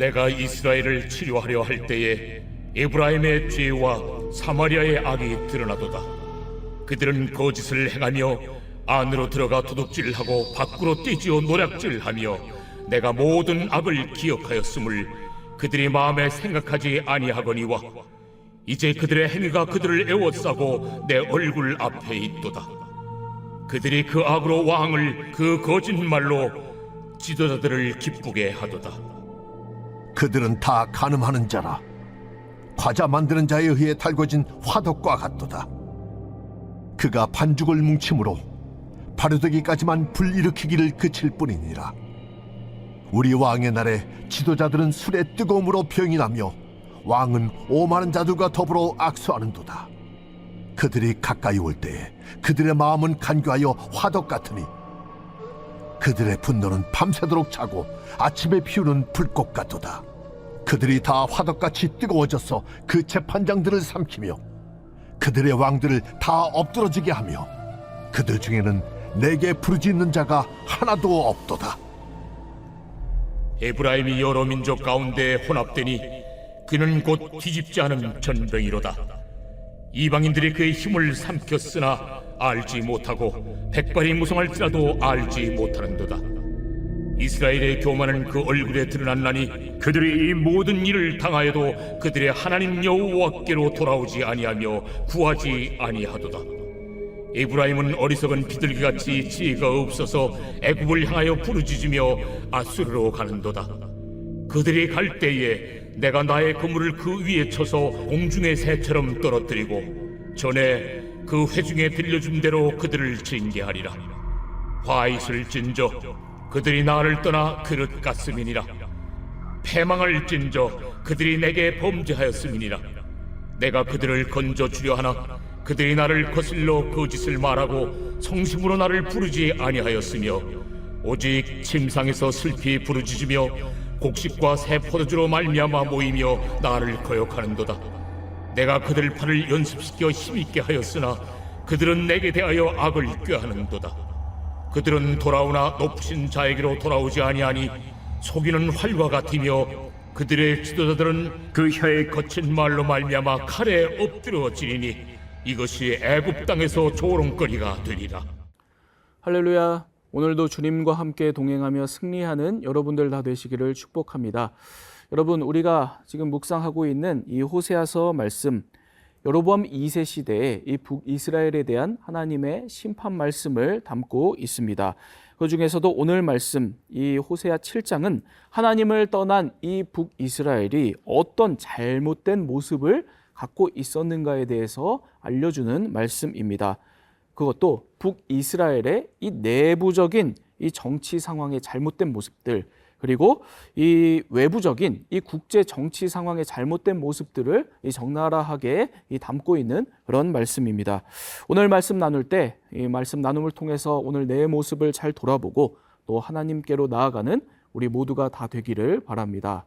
내가 이스라엘을 치료하려 할 때에 에브라임의 죄와 사마리아의 악이 드러나도다. 그들은 거짓을 행하며 안으로 들어가 도둑질하고 밖으로 떼지어 노략질하며 내가 모든 악을 기억하였음을 그들이 마음에 생각하지 아니하거니와 이제 그들의 행위가 그들을 애워싸고 내 얼굴 앞에 있도다. 그들이 그 악으로 왕을 그 거짓말로 지도자들을 기쁘게 하도다. 그들은 다 간음하는 자라 과자 만드는 자에 의해 달궈진 화덕과 같도다. 그가 반죽을 뭉침으로 발효되기까지만 불일으키기를 그칠 뿐이니라. 우리 왕의 날에 지도자들은 술의 뜨거움으로 병이 나며 왕은 오만한 자들과 더불어 악수하는도다. 그들이 가까이 올 때에 그들의 마음은 간교하여 화덕 같으니 그들의 분노는 밤새도록 차고 아침에 피우는 불꽃 같도다. 그들이 다 화덕같이 뜨거워져서 그 재판장들을 삼키며 그들의 왕들을 다 엎드러지게 하며 그들 중에는 내게 부르짖는 자가 하나도 없도다. 에브라임이 여러 민족 가운데 혼합되니 그는 곧 뒤집지 않은 전병이로다. 이방인들이 그의 힘을 삼켰으나 알지 못하고 백발이 무성할지라도 알지 못하는도다. 이스라엘의 교만은 그 얼굴에 드러났나니 그들이 이 모든 일을 당하여도 그들의 하나님 여호와께로 돌아오지 아니하며 구하지 아니하도다. 에브라임은 어리석은 비둘기같이 지혜가 없어서 애굽을 향하여 부르짖으며 아수르로 가는도다. 그들이 갈 때에 내가 나의 그물을 그 위에 쳐서 공중의 새처럼 떨어뜨리고 전에 그 회중에 들려준 대로 그들을 징계하리라. 화잇을 진저 그들이 나를 떠나 그릇 같음이니라. 패망을 진저 그들이 내게 범죄하였음이니라. 내가 그들을 건져 주려 하나 그들이 나를 거슬러 거짓을 말하고 성심으로 나를 부르지 아니하였으며 오직 침상에서 슬피 부르짖으며 곡식과 새 포도주로 말미암아 모이며 나를 거역하는도다. 내가 그들 팔을 연습시켜 힘있게 하였으나 그들은 내게 대하여 악을 꾀하는도다. 그들은 돌아오나 높으신 자에게로 돌아오지 아니하니 속이는 활과 같으며 그들의 지도자들은 그 혀의 거친 말로 말미암아 칼에 엎드러지리니 이것이 애굽 땅에서 조롱거리가 되리라. 할렐루야. 오늘도 주님과 함께 동행하며 승리하는 여러분들 다 되시기를 축복합니다. 여러분, 우리가 지금 묵상하고 있는 이 호세아서 말씀, 여로보암 2세 시대에 이 북이스라엘에 대한 하나님의 심판 말씀을 담고 있습니다. 그 중에서도 오늘 말씀, 이 호세아 7장은 하나님을 떠난 이 북이스라엘이 어떤 잘못된 모습을 갖고 있었는가에 대해서 알려주는 말씀입니다. 그것도 북이스라엘의 이 내부적인 이 정치 상황의 잘못된 모습들, 그리고 이 외부적인 이 국제 정치 상황의 잘못된 모습들을 이 적나라하게 담고 있는 그런 말씀입니다. 오늘 말씀 나눌 때 이 말씀 나눔을 통해서 오늘 내 모습을 잘 돌아보고 또 하나님께로 나아가는 우리 모두가 다 되기를 바랍니다.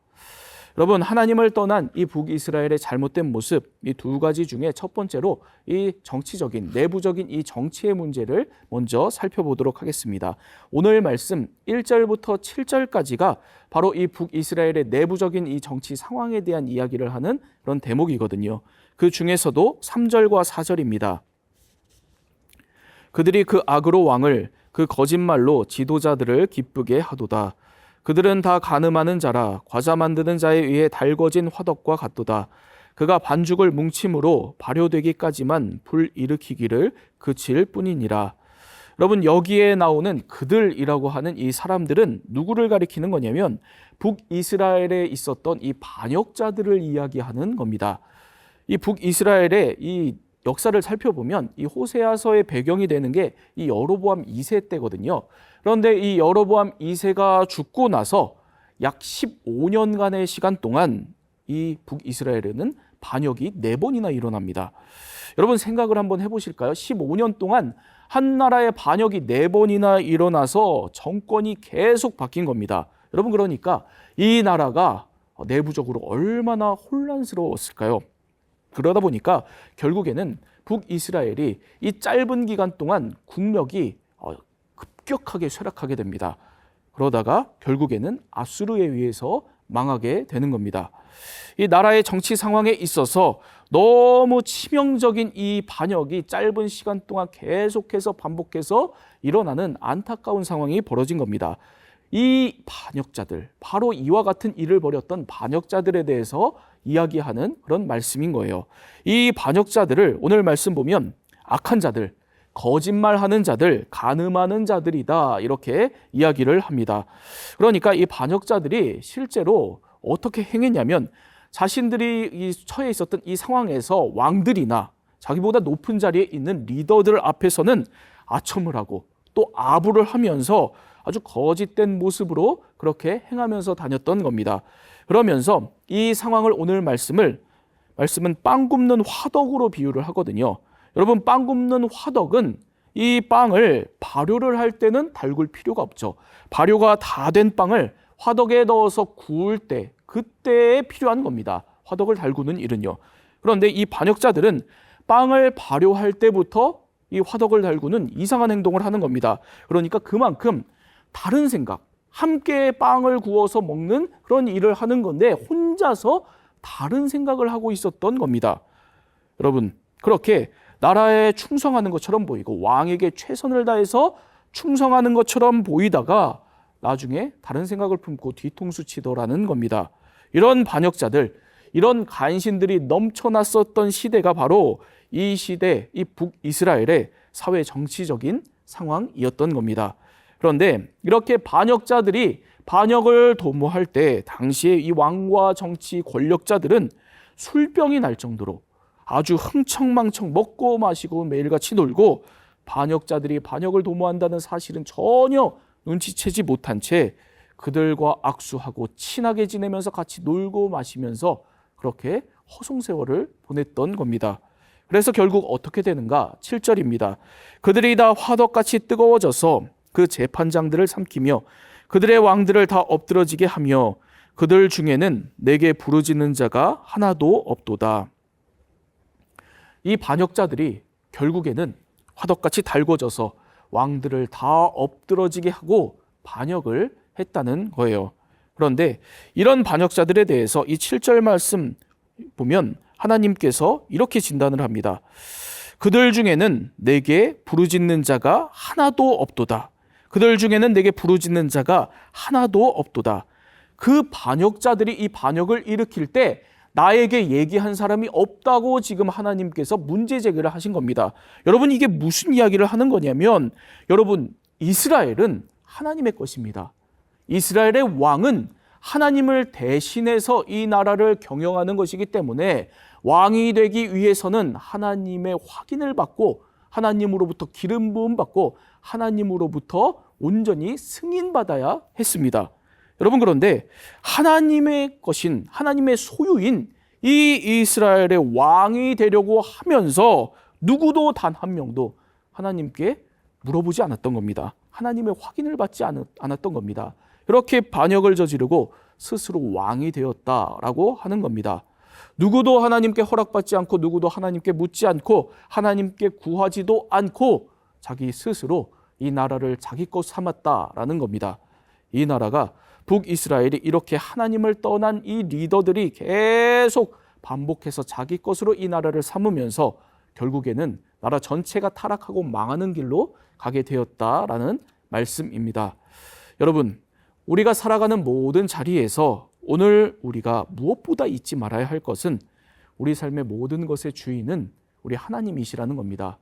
여러분, 하나님을 떠난 이 북이스라엘의 잘못된 모습, 이 두 가지 중에 첫 번째로 이 정치적인, 내부적인 이 정치의 문제를 먼저 살펴보도록 하겠습니다. 오늘 말씀 1절부터 7절까지가 바로 이 북이스라엘의 내부적인 이 정치 상황에 대한 이야기를 하는 그런 대목이거든요. 그 중에서도 3절과 4절입니다. 그들이 그 악으로 왕을 그 거짓말로 지도자들을 기쁘게 하도다. 그들은 다 간음하는 자라 과자 만드는 자에 의해 달궈진 화덕과 같도다. 그가 반죽을 뭉침으로 발효되기까지만 불 일으키기를 그칠 뿐이니라. 여러분, 여기에 나오는 그들이라고 하는 이 사람들은 누구를 가리키는 거냐면 북이스라엘에 있었던 이 반역자들을 이야기하는 겁니다. 이 북이스라엘의 이 역사를 살펴보면 이 호세아서의 배경이 되는 게 이 여로보암 2세 때거든요. 그런데 이 여로보암 2세가 죽고 나서 약 15년간의 시간 동안 이 북이스라엘에는 반역이 4번이나 일어납니다. 여러분, 생각을 한번 해보실까요? 15년 동안 한 나라의 반역이 4번이나 일어나서 정권이 계속 바뀐 겁니다. 여러분, 그러니까 이 나라가 내부적으로 얼마나 혼란스러웠을까요? 그러다 보니까 결국에는 북이스라엘이 이 짧은 기간 동안 국력이 급격하게 쇠락하게 됩니다. 그러다가 결국에는 아수르에 의해서 망하게 되는 겁니다. 이 나라의 정치 상황에 있어서 너무 치명적인 이 반역이 짧은 시간 동안 계속해서 반복해서 일어나는 안타까운 상황이 벌어진 겁니다. 이 반역자들, 바로 이와 같은 일을 벌였던 반역자들에 대해서 이야기하는 그런 말씀인 거예요. 이 반역자들을 오늘 말씀 보면 악한 자들, 거짓말하는 자들, 간음하는 자들이다 이렇게 이야기를 합니다. 그러니까 이 반역자들이 실제로 어떻게 행했냐면 자신들이 이 처해 있었던 이 상황에서 왕들이나 자기보다 높은 자리에 있는 리더들 앞에서는 아첨을 하고 또 아부를 하면서 아주 거짓된 모습으로 그렇게 행하면서 다녔던 겁니다. 그러면서 이 상황을 오늘 말씀은 빵 굽는 화덕으로 비유를 하거든요. 여러분, 빵 굽는 화덕은 이 빵을 발효를 할 때는 달굴 필요가 없죠. 발효가 다 된 빵을 화덕에 넣어서 구울 때 그때에 필요한 겁니다. 화덕을 달구는 일은요. 그런데 이 반역자들은 빵을 발효할 때부터 이 화덕을 달구는 이상한 행동을 하는 겁니다. 그러니까 그만큼 다른 생각, 함께 빵을 구워서 먹는 그런 일을 하는 건데 혼자서 다른 생각을 하고 있었던 겁니다. 여러분, 그렇게 나라에 충성하는 것처럼 보이고 왕에게 최선을 다해서 충성하는 것처럼 보이다가 나중에 다른 생각을 품고 뒤통수 치더라는 겁니다. 이런 반역자들, 이런 간신들이 넘쳐났었던 시대가 바로 이 시대, 이 북이스라엘의 사회 정치적인 상황이었던 겁니다. 그런데 이렇게 반역자들이 반역을 도모할 때 당시에 이 왕과 정치 권력자들은 술병이 날 정도로 아주 흥청망청 먹고 마시고 매일같이 놀고 반역자들이 반역을 도모한다는 사실은 전혀 눈치채지 못한 채 그들과 악수하고 친하게 지내면서 같이 놀고 마시면서 그렇게 허송세월을 보냈던 겁니다. 그래서 결국 어떻게 되는가? 7절입니다. 그들이 다 화덕같이 뜨거워져서 그 재판장들을 삼키며 그들의 왕들을 다 엎드러지게 하며 그들 중에는 내게 부르짖는 자가 하나도 없도다. 이 반역자들이 결국에는 화덕같이 달궈져서 왕들을 다 엎드러지게 하고 반역을 했다는 거예요. 그런데 이런 반역자들에 대해서 이 7절 말씀 보면 하나님께서 이렇게 진단을 합니다. 그들 중에는 내게 부르짖는 자가 하나도 없도다. 그들 중에는 내게 부르짖는 자가 하나도 없도다. 그 반역자들이 이 반역을 일으킬 때 나에게 얘기한 사람이 없다고 지금 하나님께서 문제 제기를 하신 겁니다. 여러분, 이게 무슨 이야기를 하는 거냐면 여러분, 이스라엘은 하나님의 것입니다. 이스라엘의 왕은 하나님을 대신해서 이 나라를 경영하는 것이기 때문에 왕이 되기 위해서는 하나님의 확인을 받고 하나님으로부터 기름 부음 받고 하나님으로부터 온전히 승인받아야 했습니다. 여러분, 그런데 하나님의 것인 하나님의 소유인 이 이스라엘의 왕이 되려고 하면서 누구도 단 한 명도 하나님께 물어보지 않았던 겁니다. 하나님의 확인을 받지 않았던 겁니다. 이렇게 반역을 저지르고 스스로 왕이 되었다라고 하는 겁니다. 누구도 하나님께 허락받지 않고 누구도 하나님께 묻지 않고 하나님께 구하지도 않고 자기 스스로 이 나라를 자기 것 삼았다라는 겁니다. 이 나라가 북이스라엘이 이렇게 하나님을 떠난 이 리더들이 계속 반복해서 자기 것으로 이 나라를 삼으면서 결국에는 나라 전체가 타락하고 망하는 길로 가게 되었다라는 말씀입니다. 여러분, 우리가 살아가는 모든 자리에서 오늘 우리가 무엇보다 잊지 말아야 할 것은 우리 삶의 모든 것의 주인은 우리 하나님이시라는 겁니다.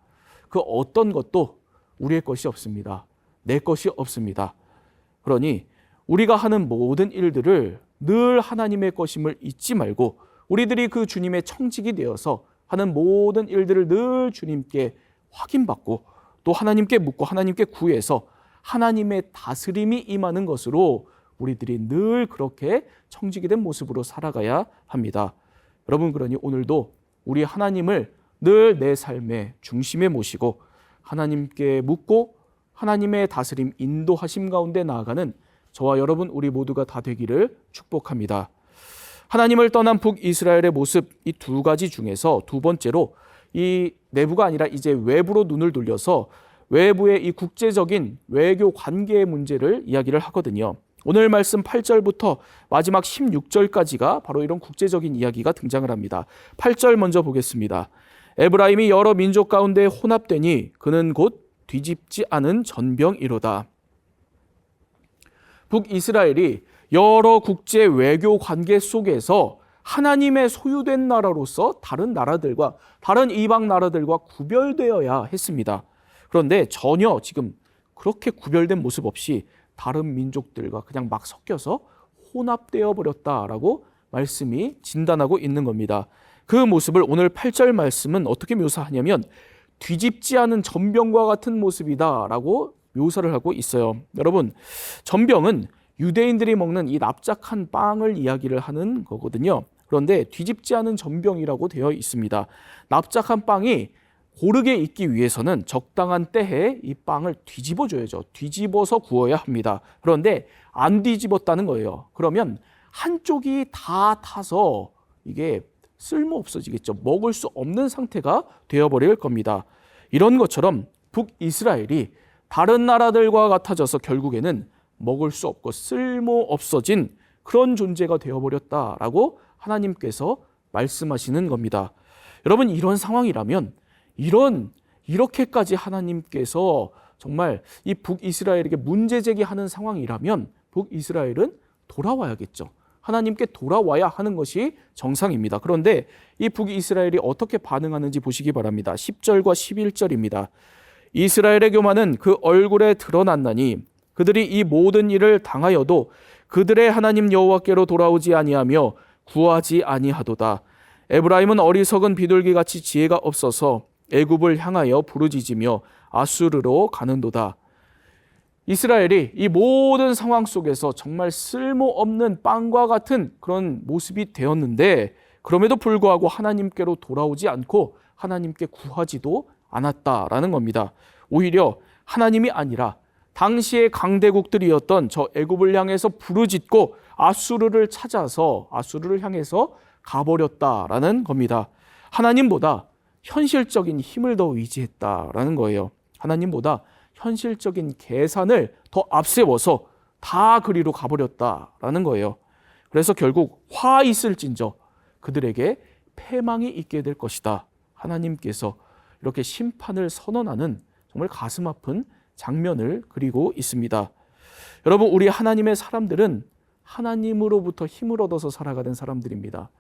그 어떤 것도 우리의 것이 없습니다. 내 것이 없습니다. 그러니 우리가 하는 모든 일들을 늘 하나님의 것임을 잊지 말고 우리들이 그 주님의 청직이 되어서 하는 모든 일들을 늘 주님께 확인받고 또 하나님께 묻고 하나님께 구해서 하나님의 다스림이 임하는 것으로 우리들이 늘 그렇게 청직이 된 모습으로 살아가야 합니다. 여러분, 그러니 오늘도 우리 하나님을 늘 내 삶의 중심에 모시고 하나님께 묻고 하나님의 다스림 인도하심 가운데 나아가는 저와 여러분 우리 모두가 다 되기를 축복합니다. 하나님을 떠난 북이스라엘의 모습, 이 두 가지 중에서 두 번째로 이 내부가 아니라 이제 외부로 눈을 돌려서 외부의 이 국제적인 외교 관계의 문제를 이야기를 하거든요. 오늘 말씀 8절부터 마지막 16절까지가 바로 이런 국제적인 이야기가 등장을 합니다. 8절 먼저 보겠습니다. 에브라임이 여러 민족 가운데 혼합되니 그는 곧 뒤집지 않은 전병이로다. 북이스라엘이 여러 국제 외교 관계 속에서 하나님의 소유된 나라로서 다른 나라들과 다른 이방 나라들과 구별되어야 했습니다. 그런데 전혀 지금 그렇게 구별된 모습 없이 다른 민족들과 그냥 막 섞여서 혼합되어 버렸다라고 말씀이 진단하고 있는 겁니다. 그 모습을 오늘 8절 말씀은 어떻게 묘사하냐면 뒤집지 않은 전병과 같은 모습이다라고 묘사를 하고 있어요. 여러분, 전병은 유대인들이 먹는 이 납작한 빵을 이야기를 하는 거거든요. 그런데 뒤집지 않은 전병이라고 되어 있습니다. 납작한 빵이 고르게 익기 위해서는 적당한 때에 이 빵을 뒤집어줘야죠. 뒤집어서 구워야 합니다. 그런데 안 뒤집었다는 거예요. 그러면 한쪽이 다 타서 이게 쓸모없어지겠죠. 먹을 수 없는 상태가 되어버릴 겁니다. 이런 것처럼 북이스라엘이 다른 나라들과 같아져서 결국에는 먹을 수 없고 쓸모없어진 그런 존재가 되어버렸다라고 하나님께서 말씀하시는 겁니다. 여러분, 이런 상황이라면 이렇게까지 하나님께서 정말 이 북이스라엘에게 문제 제기하는 상황이라면 북이스라엘은 돌아와야겠죠. 하나님께 돌아와야 하는 것이 정상입니다. 그런데 이 북이스라엘이 어떻게 반응하는지 보시기 바랍니다. 10절과 11절입니다. 이스라엘의 교만은 그 얼굴에 드러났나니 그들이 이 모든 일을 당하여도 그들의 하나님 여호와께로 돌아오지 아니하며 구하지 아니하도다. 에브라임은 어리석은 비둘기같이 지혜가 없어서 애굽을 향하여 부르짖으며 아수르로 가는도다. 이스라엘이 이 모든 상황 속에서 정말 쓸모없는 빵과 같은 그런 모습이 되었는데 그럼에도 불구하고 하나님께로 돌아오지 않고 하나님께 구하지도 않았다라는 겁니다. 오히려 하나님이 아니라 당시의 강대국들이었던 저 애굽을 향해서 부르짖고 아수르를 찾아서 아수르를 향해서 가버렸다라는 겁니다. 하나님보다 현실적인 힘을 더 의지했다라는 거예요. 하나님보다 현실적인 계산을 더 앞세워서 다 그리로 가버렸다라는 거예요. 그래서 결국 화 있을진저 그들에게 패망이 있게 될 것이다. 하나님께서 이렇게 심판을 선언하는 정말 가슴 아픈 장면을 그리고 있습니다. 여러분, 우리 하나님의 사람들은 하나님으로부터 힘을 얻어서 살아가는 사람들입니다.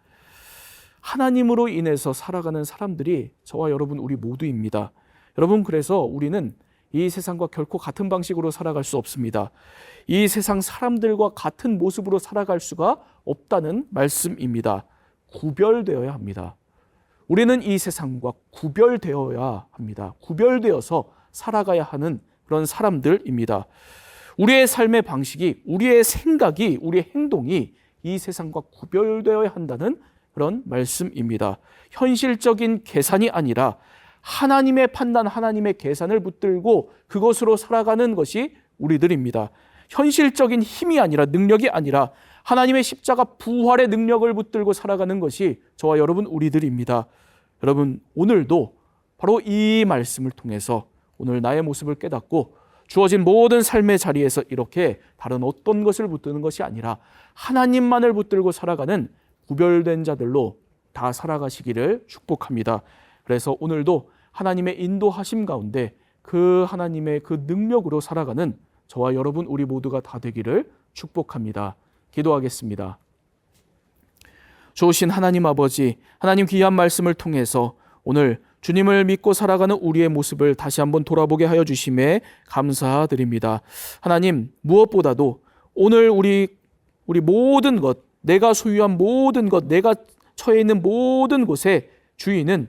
하나님으로 인해서 살아가는 사람들이 저와 여러분 우리 모두입니다. 여러분, 그래서 우리는 이 세상과 결코 같은 방식으로 살아갈 수 없습니다. 이 세상 사람들과 같은 모습으로 살아갈 수가 없다는 말씀입니다. 구별되어야 합니다. 우리는 이 세상과 구별되어야 합니다. 구별되어서 살아가야 하는 그런 사람들입니다. 우리의 삶의 방식이, 우리의 생각이, 우리의 행동이 이 세상과 구별되어야 한다는 그런 말씀입니다. 현실적인 계산이 아니라 하나님의 판단, 하나님의 계산을 붙들고 그것으로 살아가는 것이 우리들입니다. 현실적인 힘이 아니라, 능력이 아니라 하나님의 십자가 부활의 능력을 붙들고 살아가는 것이 저와 여러분 우리들입니다. 여러분, 오늘도 바로 이 말씀을 통해서 오늘 나의 모습을 깨닫고 주어진 모든 삶의 자리에서 이렇게 다른 어떤 것을 붙드는 것이 아니라 하나님만을 붙들고 살아가는 구별된 자들로 다 살아가시기를 축복합니다. 그래서 오늘도 하나님의 인도하심 가운데 그 하나님의 그 능력으로 살아가는 저와 여러분 우리 모두가 다 되기를 축복합니다. 기도하겠습니다. 좋으신 하나님 아버지, 하나님 귀한 말씀을 통해서 오늘 주님을 믿고 살아가는 우리의 모습을 다시 한번 돌아보게 하여 주심에 감사드립니다. 하나님, 무엇보다도 오늘 우리 모든 것, 내가 소유한 모든 것, 내가 처해 있는 모든 곳의 주인은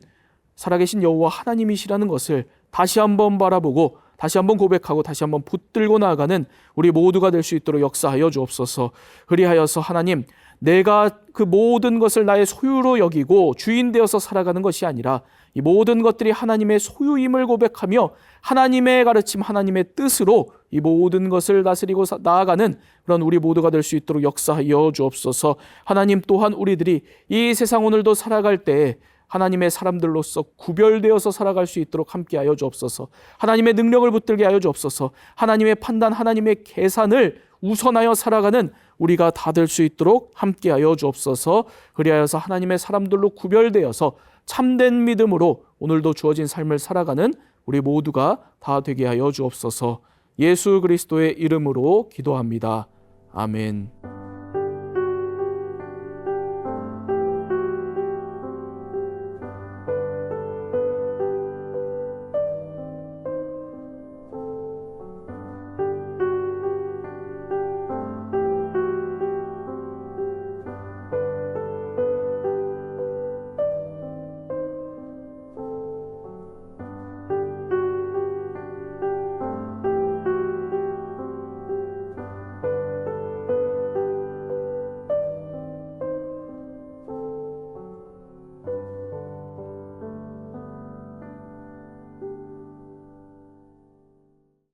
살아계신 여호와 하나님이시라는 것을 다시 한번 바라보고 다시 한번 고백하고 다시 한번 붙들고 나아가는 우리 모두가 될 수 있도록 역사하여 주옵소서. 그리하여서 하나님, 내가 그 모든 것을 나의 소유로 여기고 주인 되어서 살아가는 것이 아니라 이 모든 것들이 하나님의 소유임을 고백하며 하나님의 가르침, 하나님의 뜻으로 이 모든 것을 다스리고 나아가는 그런 우리 모두가 될 수 있도록 역사하여 주옵소서. 하나님, 또한 우리들이 이 세상 오늘도 살아갈 때에 하나님의 사람들로서 구별되어서 살아갈 수 있도록 함께하여 주옵소서. 하나님의 능력을 붙들게 하여 주옵소서. 하나님의 판단, 하나님의 계산을 우선하여 살아가는 우리가 다 될 수 있도록 함께하여 주옵소서. 그리하여서 하나님의 사람들로 구별되어서 참된 믿음으로 오늘도 주어진 삶을 살아가는 우리 모두가 다 되게 하여 주옵소서. 예수 그리스도의 이름으로 기도합니다. 아멘.